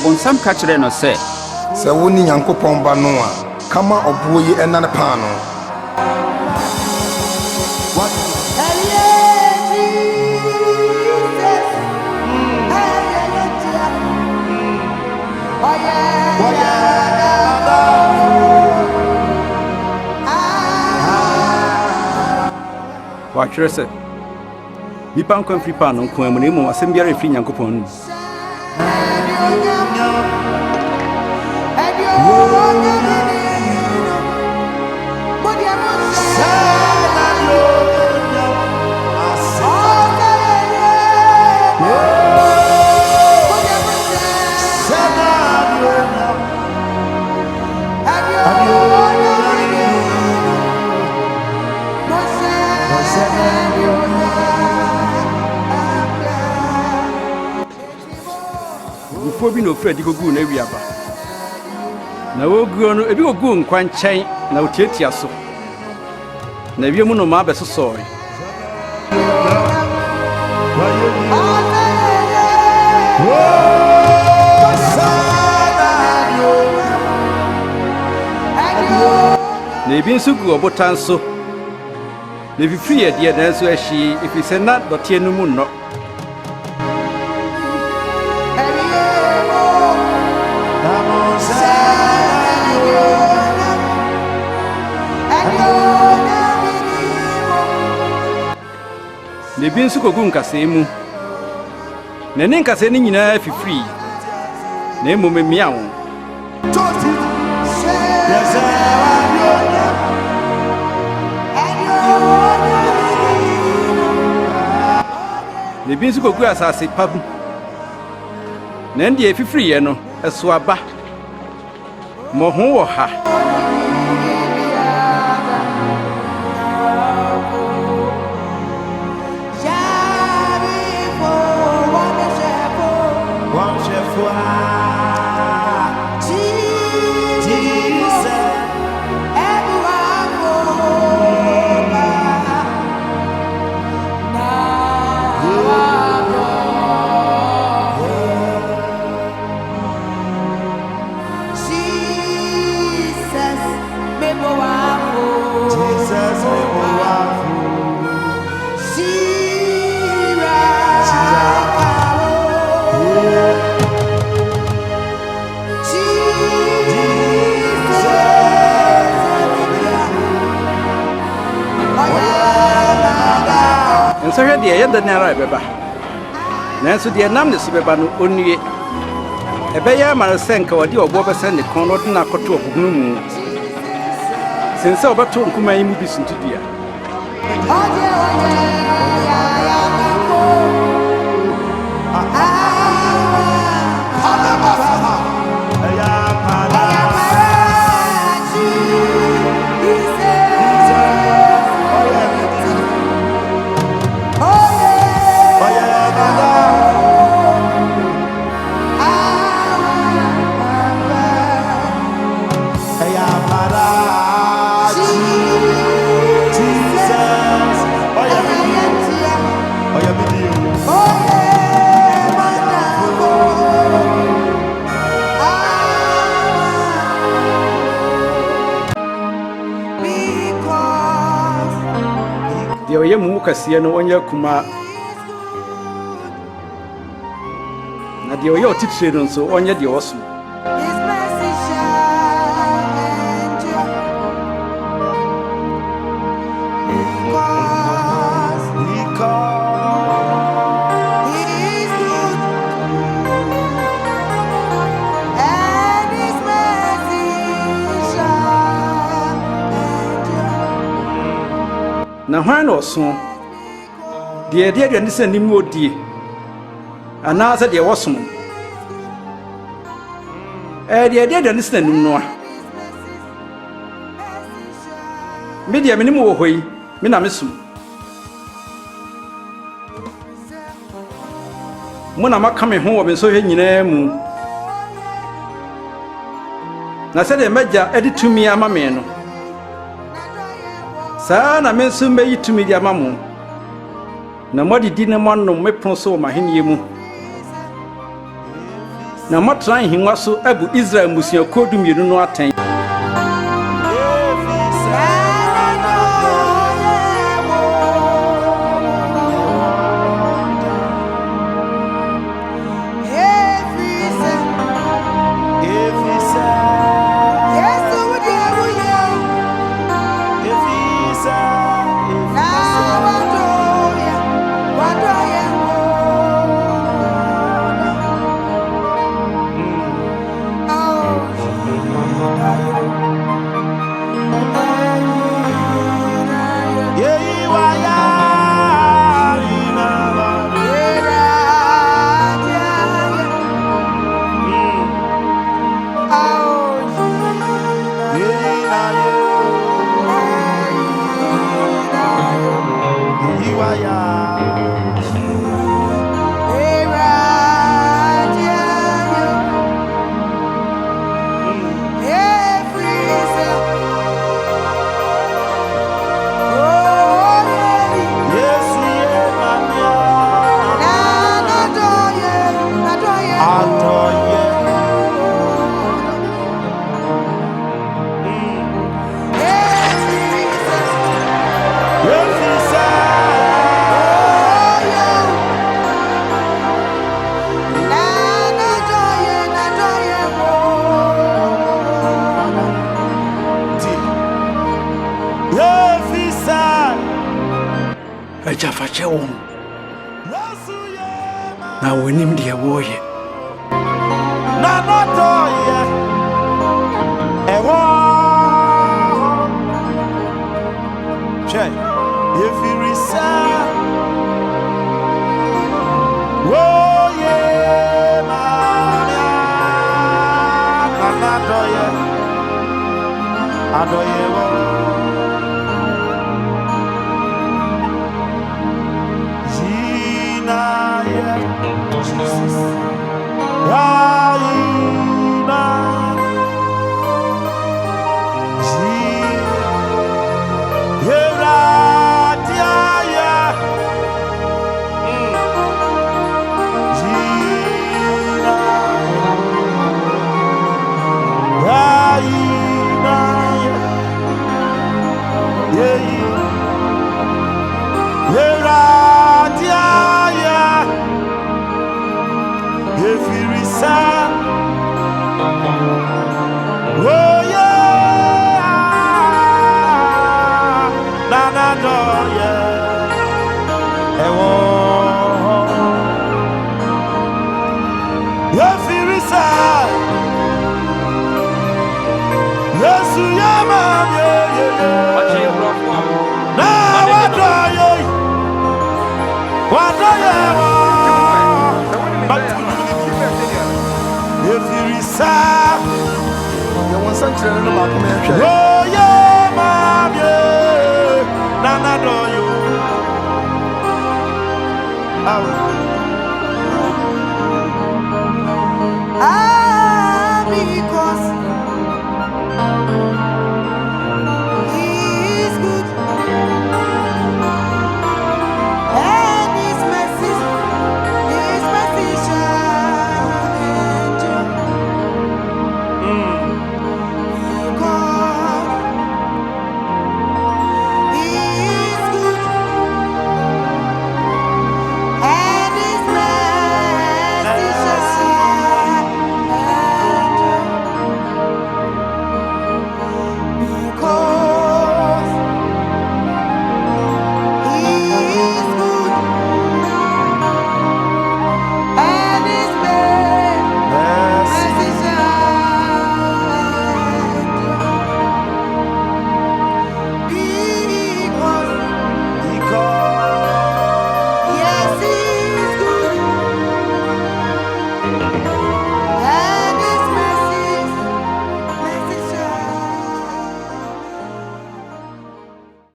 ɔbonsam ka kyerɛ no sɛ sɛ wo ni Nyankopɔn ba no a kama ɔboɔ yi ɛnane paa no. wɔatwerɛ sɛ nipa nkwa mfiri paa no nko amu na mmom asɛm biara mfiri Nyankopɔn no mu. Before bi no ofra di gogu na wiaba na woguo no ebi gogu nkwa nkyɛn na otiatia so na wiemu no ma abɛsosɔe na ebi nso gu ɔbotan so na fifiri yɛ deɛ nanso ahyi efisɛ na dɔteɛ no mu nnɔ. Na ebi nso kogu nkasɛe mu na ne nkasɛe no nyinaa fifiri na mmom mmea wo na ebi nso kogu asase pa mu na ndị efifiriɛ no ɛso aba ma ɔho wɔ ha nsɔhwɛ deɛ yɛda ne ara ɛbɛba nanso deɛ nam ne so bɛba no onnue ɛbɛyɛ ama no sɛ nka wɔde ɔboɔ bɛsɛ ne kɔn no ɔde no akɔto ɔpohunu mu sen sɛ wɔbɛto nkuma yi mu bi suntudua deɛ ɔyɛ mu kɛseɛ no ɔnyɛ kuma na deɛ ɔyɛ ɔtitire no nso ɔnyɛ deɛ ɔso na hwan na ɔso deɛ deɛ deɛ ne sɛ nim odie anaasɛ deɛ wɔsom deɛ deɛ deɛ ne sɛ nim noa me deɛ menim wɔ hɔ yi me na mesom mo na maka me ho wɔ me nsɔhwɛ nyinaa mu na sɛdeɛ magya de tumi ama me no saa na me nso mɛyi tumi di ama mo na modidi ne mo anom me pon so wɔ mahenie mu na matra hingwa so agu Israel musua kodu mienu no aten. Ajafache won na wonim de woye na notoye ewo che if you reset woye mania na notoye adoye wo Jesus. If you resign, oh yeah, na na do yeah, if you resign, yes you yeah man yeah yeah. Now what do you? If you resign, you want something to know oh yeah, mom, yeah, na na do you.